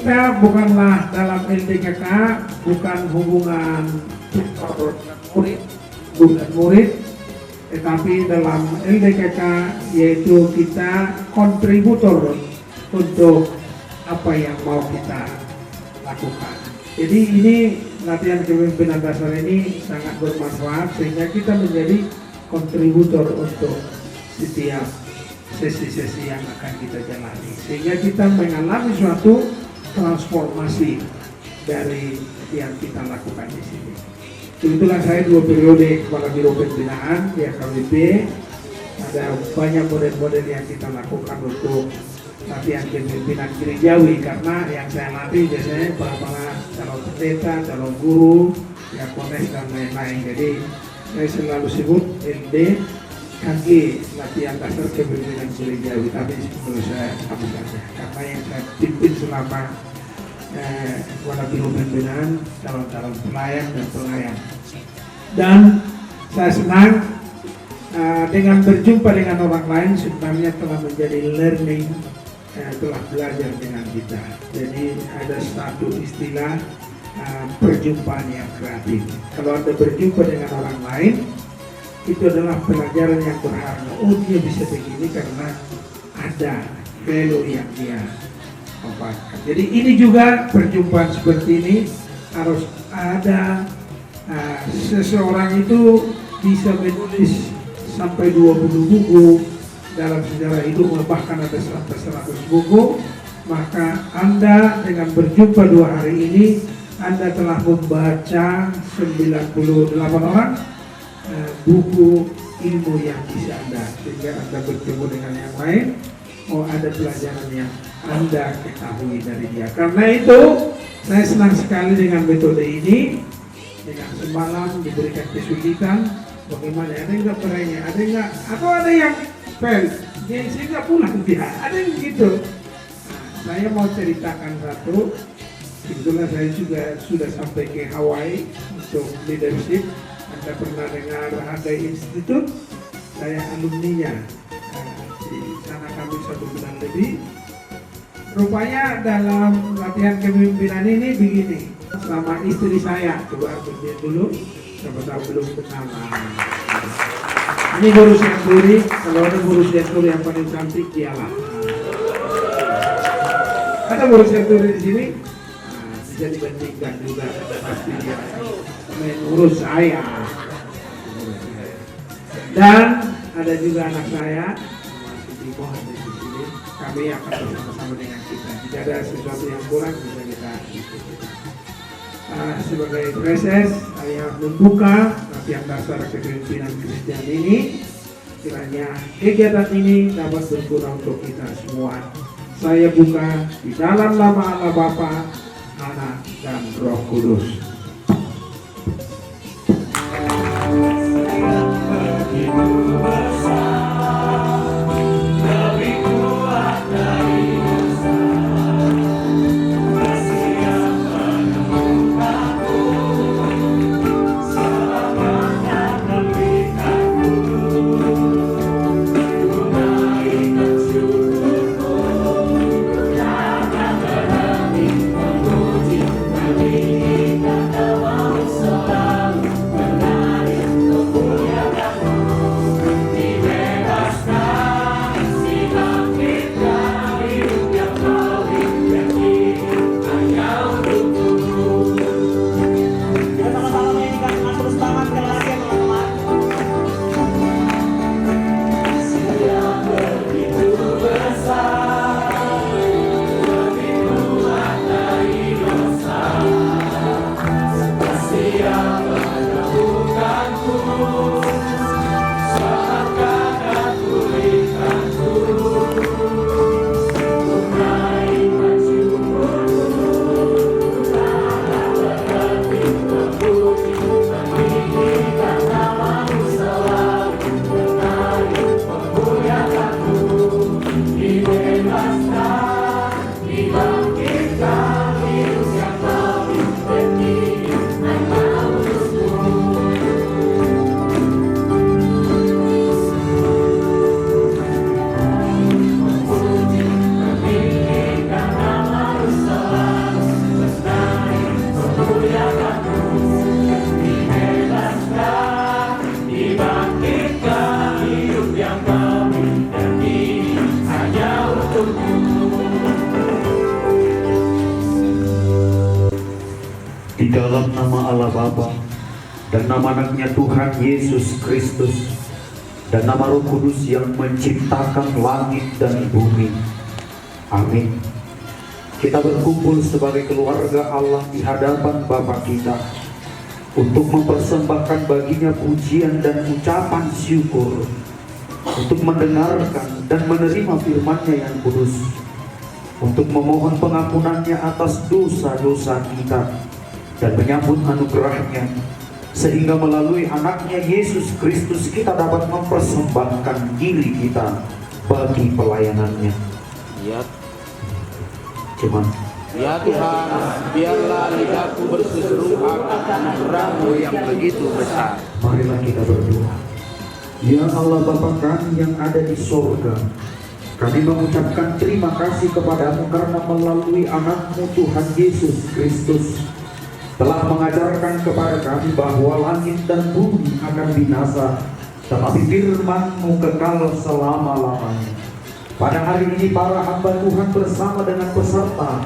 kita bukanlah dalam LDKK, bukan hubungan tutor murid, bukan murid, tetapi dalam LDKK yaitu kita kontributor untuk apa yang mau kita lakukan. Jadi ini latihan kepemimpinan dasar ini sangat bermanfaat sehingga kita menjadi kontributor untuk setiap sesi-sesi yang akan kita jalani, sehingga kita mengalami suatu transformasi dari yang kita lakukan di sini. Itulah saya 2 periode kepala biro pembinaan di AKBP. Ada banyak model-model yang kita lakukan untuk latihan kepemimpinan gerejawi, karena yang saya latih biasanya para calon pendeta, calon guru, diakones dan lain-lain. Jadi saya selalu sebut LD KG, latihan dasar kepemimpinan gerejawi, tapi menurut saya sama saja karena yang saya pimpin selama kepala biro pembinaan calon-calon pelayan dan pelayan. Dan saya senang dengan berjumpa dengan orang lain sebenarnya telah menjadi learning, telah belajar dengan kita. Jadi ada satu istilah perjumpaan yang kreatif. Kalau Anda berjumpa dengan orang lain, itu adalah pelajaran yang berharga. Oh, dia bisa begini karena ada value yang dia dapatkan. Jadi ini juga perjumpaan seperti ini harus ada. Seseorang itu bisa menulis sampai 20 buku dalam sejarah hidup, bahkan ada sampai 100 buku. Maka Anda dengan berjumpa 2 hari ini, Anda telah membaca 98 orang buku ilmu yang bisa Anda, sehingga Anda bertemu dengan yang lain. Oh, ada pelajaran yang Anda ketahui dari dia. Karena itu saya senang sekali dengan metode ini. Dengan semalam diberikan kesulitan, bagaimana ada yang nggak peranya, ada yang nggak, atau ada yang fail, dia sehingga pulang dia, ada yang gitu. Saya mau ceritakan satu. Kebetulan saya juga sudah sampai ke Hawaii untuk leadership. Anda pernah dengar ada institut, saya alumninya. Di sana kami 1 bulan lebih. Rupanya dalam latihan kepemimpinan ini begini, sama istri saya, coba berdiri dulu, siapa tahu belum kenal. Ini guru Sianturi, kalau ada guru Sianturi yang paling cantik dialah. Ada guru Sianturi di sini, bisa dibandingkan juga, pasti dia menurut saya. Dan ada juga anak saya, masih di bawah di sini. Kami akan bersama-sama dengan kita. Jika ada sesuatu yang kurang bisa kita diskusikan. Sebagai proses, saya membuka latihan dasar kepemimpinan Kristen ini. Kiranya kegiatan ini dapat berguna untuk kita semua. Saya buka di dalam nama Allah Bapa, Anak, dan Roh Kudus. Kita dalam nama Allah Bapa dan nama anaknya Tuhan Yesus Kristus dan nama Roh Kudus yang menciptakan langit dan bumi. Amin. Kita berkumpul sebagai keluarga Allah di hadapan Bapa kita untuk mempersembahkan baginya pujian dan ucapan syukur, untuk mendengarkan dan menerima firman-Nya yang kudus, untuk memohon pengampunannya atas dosa-dosa kita dan menyambut anugerah-Nya, sehingga melalui anaknya Yesus Kristus kita dapat mempersembahkan diri kita bagi pelayanan-Nya. Ya, Cuman ya Tuhan, biarlah lidahku berseru akan anugerah-Mu yang begitu besar. marilah kita berdoa. Ya Allah Bapa kami yang ada di sorga, kami mengucapkan terima kasih kepadamu karena melalui anakmu Tuhan Yesus Kristus telah mengajarkan kepada kami bahwa langit dan bumi akan binasa, tetapi firman-Mu kekal selama-lamanya. Pada hari ini para hamba Tuhan bersama dengan peserta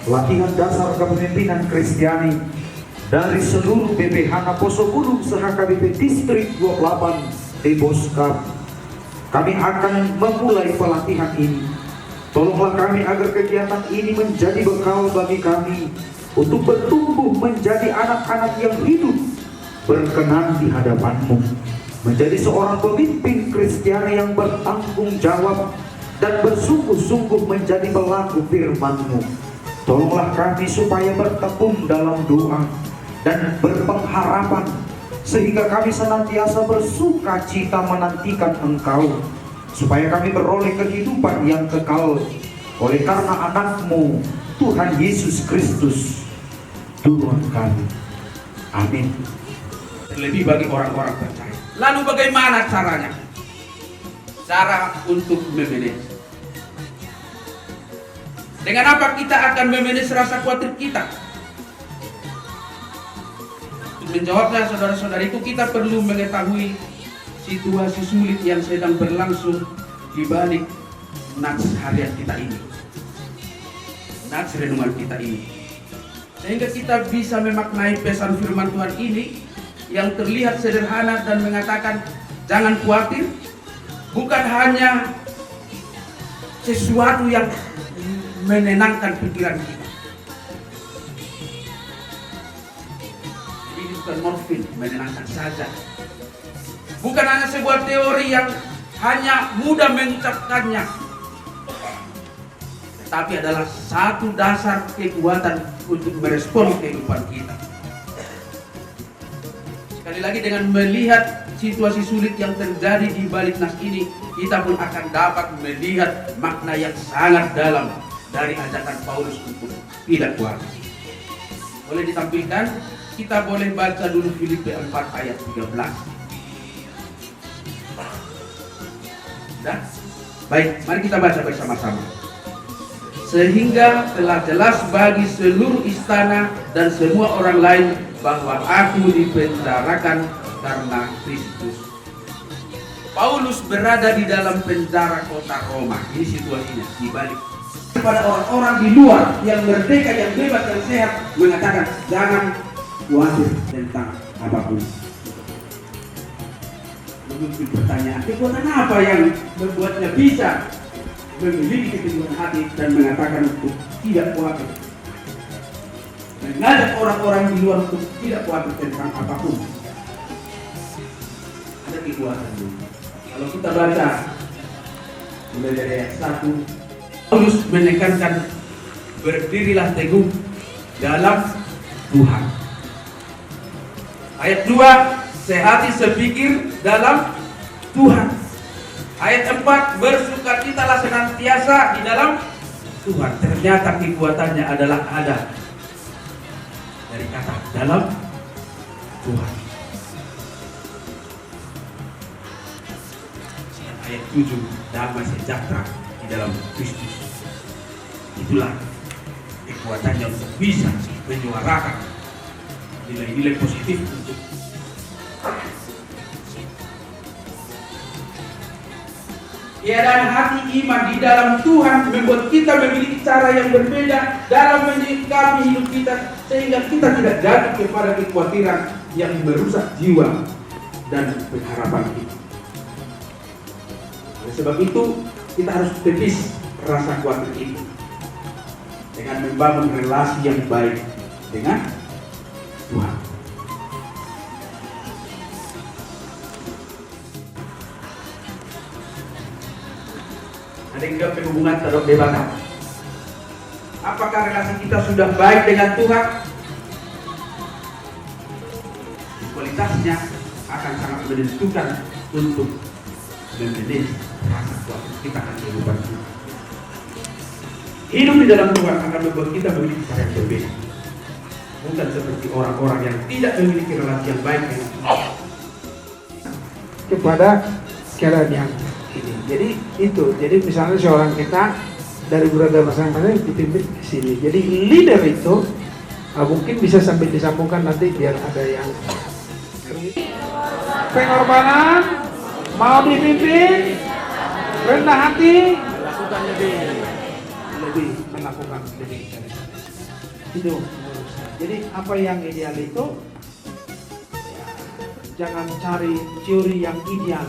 latihan dasar kepemimpinan Kristiani dari seluruh BPH Poso Gunung SHKBP Distrik 28 Deboskap, kami akan memulai pelatihan ini. Tolonglah kami agar kegiatan ini menjadi bekal bagi kami untuk bertumbuh menjadi anak-anak yang hidup berkenan di hadapan-Mu, menjadi seorang pemimpin Kristiani yang bertanggung jawab dan bersungguh-sungguh menjadi pelaku firman-Mu. Tolonglah kami supaya bertekun dalam doa dan berpengharapan, sehingga kami senantiasa bersuka cita menantikan Engkau, supaya kami beroleh kehidupan yang kekal oleh karena anak-Mu Tuhan Yesus Kristus Tuhan kami. Amin. Terlebih bagi orang-orang percaya. Lalu bagaimana caranya? Cara untuk memanage. Dengan apa kita akan memanage rasa khawatir kita? Untuk menjawabnya saudara-saudariku, kita perlu mengetahui situasi sulit yang sedang berlangsung di balik nats harian kita ini, nats renungan kita ini, sehingga kita bisa memaknai pesan firman Tuhan ini yang terlihat sederhana dan mengatakan jangan khawatir, bukan hanya sesuatu yang menenangkan pikiran kita. Ini bukan morfin menenangkan saja, bukan hanya sebuah teori yang hanya mudah mengucapkannya, tetapi adalah satu dasar kekuatan untuk merespon kehidupan kita. Sekali lagi, dengan melihat situasi sulit yang terjadi di balik nas ini, kita pun akan dapat melihat makna yang sangat dalam dari ajakan Paulus untuk tidak khawatir. Boleh ditampilkan? Kita boleh baca dulu Filipi 4 ayat 13. Sudah? Baik, mari kita baca bersama-sama. Sehingga telah jelas bagi seluruh istana dan semua orang lain bahwa aku dipenjarakan karena Kristus. Paulus berada di dalam penjara kota Roma. Ini situasinya di balik. Pada orang-orang di luar yang merdeka, yang bebas, yang sehat, mengatakan jangan khawatir tentang apapun. Muncul pertanyaan, kekuatan apa yang membuatnya bisa memiliki keteguhan hati dan mengatakan untuk tidak khawatir, mengajak orang-orang di luar untuk tidak khawatir tentang apapun? Ada kekuatan. Kalau kita baca mulai dari ayat 1, Paulus menekankan berdirilah teguh dalam Tuhan. Ayat 2, sehati sepikir dalam Tuhan. Ayat 4, bersukacitalah senantiasa di dalam Tuhan. Ternyata kekuatannya adalah ada dari kata dalam Tuhan. Ayat 7, damai sejahtera di dalam Kristus. Itulah kekuatannya untuk bisa menyuarakan nilai-nilai positif untuk Keadaan hati iman di dalam Tuhan membuat kita memiliki cara yang berbeda dalam menyikapi hidup kita, sehingga kita tidak jatuh kepada kekhawatiran yang merusak jiwa dan pengharapan kita. Oleh sebab itu, kita harus tepis rasa khawatir itu dengan membangun relasi yang baik dengan Tuhan. Ada juga penghubungan terhadap debatan. Apakah relasi kita sudah baik dengan Tuhan? Kualitasnya akan sangat menentukan untuk memanage rasa khawatir kita akan kehidupan kita. Hidup di dalam Tuhan akan membuat kita memiliki cara yang berbeda. Bukan seperti orang-orang yang tidak memiliki relasi yang baik dengan Tuhan. Kepada keadaan yang ini. Jadi itu. Jadi misalnya seorang kita dari berada masing-masing dipimpin ke sini. Jadi leader itu mungkin bisa sambil disambungkan nanti biar ada yang pengorbanan, mau dipimpin, rendah hati, Lakukan lebih melakukan lebih. Itu menurut saya. Jadi apa yang ideal itu ya, jangan cari teori yang ideal,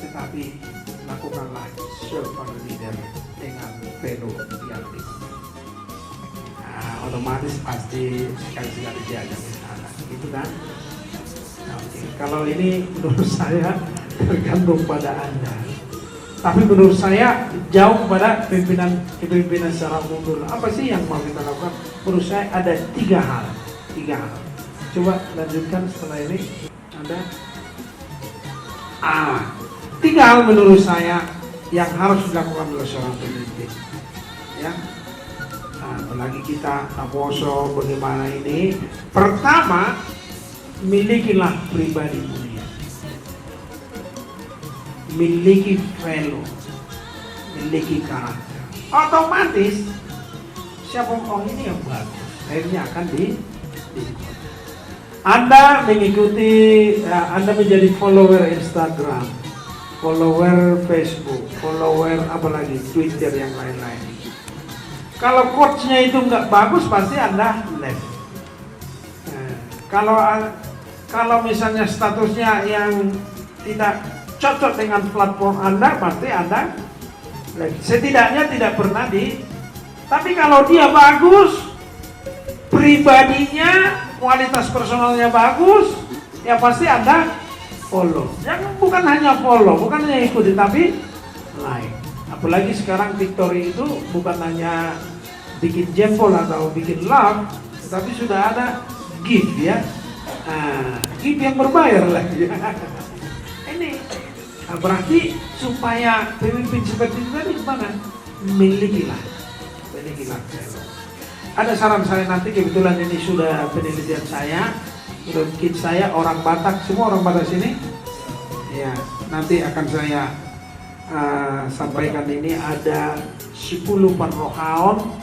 tetapi lakukanlah servant leader dengan value yang tinggi. Nah, otomatis pasti sekali-sekali diajak ke sana, gitu kan? Nah, oke. Kalau ini menurut saya tergantung pada Anda. Tapi menurut saya jauh pada kepemimpinan secara umum. Apa sih yang mau kita lakukan? Menurut saya ada tiga hal. Coba lanjutkan setelah ini. Ada tiga hal menurut saya yang harus dilakukan oleh seorang pemimpin. Ya, apalagi kita Aposo bagaimana ini? Pertama, milikilah pribadi mulia. Miliki value, miliki karakter. Otomatis siapa ini yang bagus, akhirnya akan Anda mengikuti, Anda menjadi follower Instagram, follower Facebook, follower apalagi Twitter yang lain-lain. Kalau coachnya itu nggak bagus, pasti Anda left. Kalau misalnya statusnya yang tidak cocok dengan platform Anda, pasti Anda setidaknya tidak pernah tapi kalau dia bagus, pribadinya, kualitas personalnya bagus, ya pasti Anda follow. Jangan bukan hanya follow, bukan hanya ikuti, tapi like. Apalagi sekarang TikTok itu bukan hanya bikin jempol atau bikin love, tapi sudah ada gift ya. Gift yang berbayar lagi. Ini berarti supaya pemimpin seperti itu tadi gimana? Milikilah. Ada saran saya nanti, kebetulan ini sudah penelitian saya, sudah bikin saya orang Batak, semua orang Batak sini. Ya, nanti akan saya sampaikan ini ada 10 panrohaon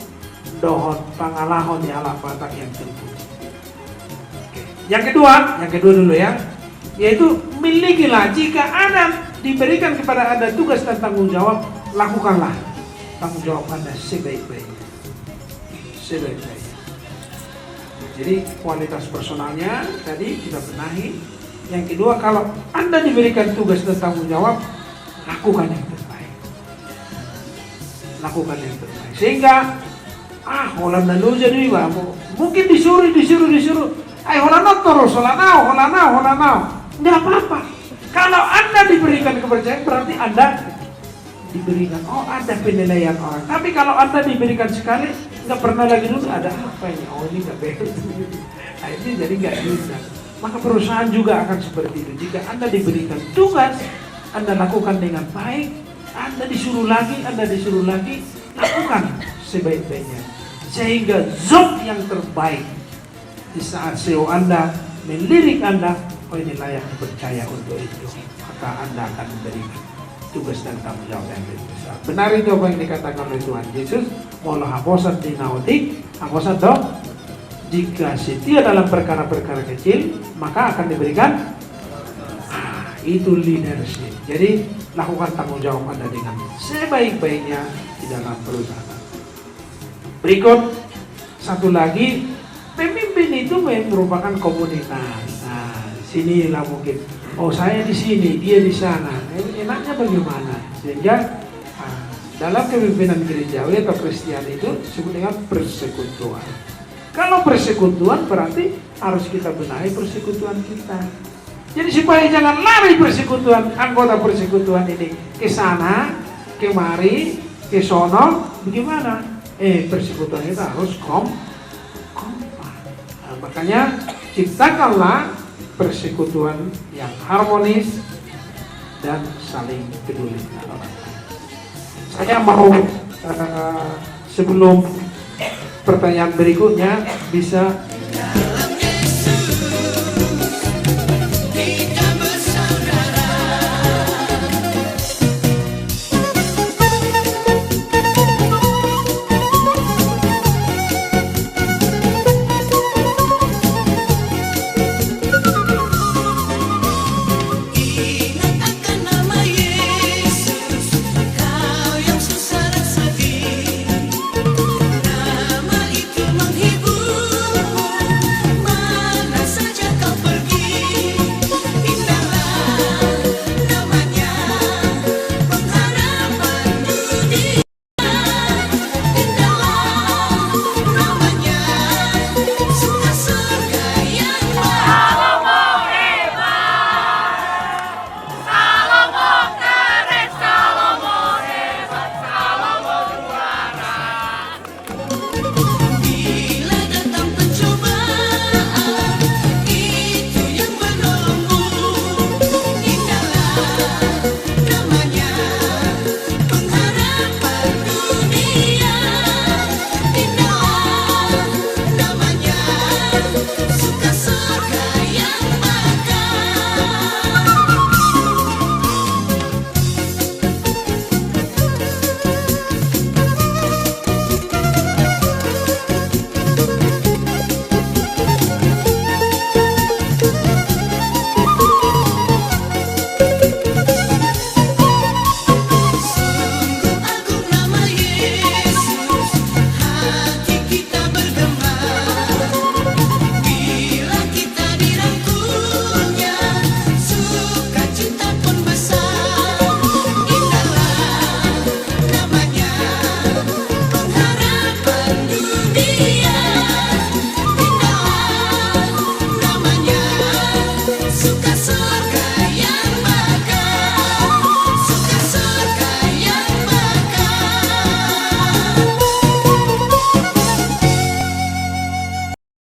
dohon pangalahon di ala Batak yang tentu. Yang kedua dulu ya, yaitu milikilah. Jika Anda diberikan kepada Anda tugas dan tanggung jawab, lakukanlah tanggung jawab Anda sebaik-baiknya. Jadi kualitas personalnya tadi kita benahi. Yang kedua, kalau Anda diberikan tugas dan tanggung jawab, lakukan yang terbaik. Sehingga holan dulu jadi mungkin disuruh. Holan terus, holanau. Nggak apa-apa. Kalau Anda diberikan kepercayaan, berarti Anda diberikan. Ada penilaian orang. Tapi kalau Anda diberikan sekali, nggak pernah lagi dulu, ada apa ini? Ini nggak beres. Ini jadi nggak bisa. Maka perusahaan juga akan seperti itu. Jika Anda diberikan tugas, Anda lakukan dengan baik. Anda disuruh lagi, lakukan sebaik-baiknya. Sehingga job yang terbaik di saat CEO Anda melirik Anda, ini layak dipercaya untuk itu, maka Anda akan memberikan tugas dan tanggung jawab yang lebih besar. Benar itu apa yang dikatakan oleh Tuhan Yesus, "Mola haposan dinautik, haposan dong." Jika setia dalam perkara-perkara kecil, maka akan diberikan. Itu leadership. Jadi lakukan tanggung jawab Anda dengan sebaik-baiknya di dalam perusahaan. Berikut satu lagi, pemimpin itu merupakan komunitas. Nah, sinilah mungkin, oh saya di sini, dia di sana. Enaknya bagaimana? Sehingga dalam kepemimpinan gerejawi atau Kristen itu disebut dengan persekutuan. Kalau persekutuan berarti harus kita benahi persekutuan kita. Jadi supaya jangan lari persekutuan, anggota persekutuan ini ke sana, kemari, ke sono, bagaimana? Persekutuan kita harus kompak. Nah, makanya ciptakanlah persekutuan yang harmonis dan saling peduli. Saya mau sebelum pertanyaan berikutnya bisa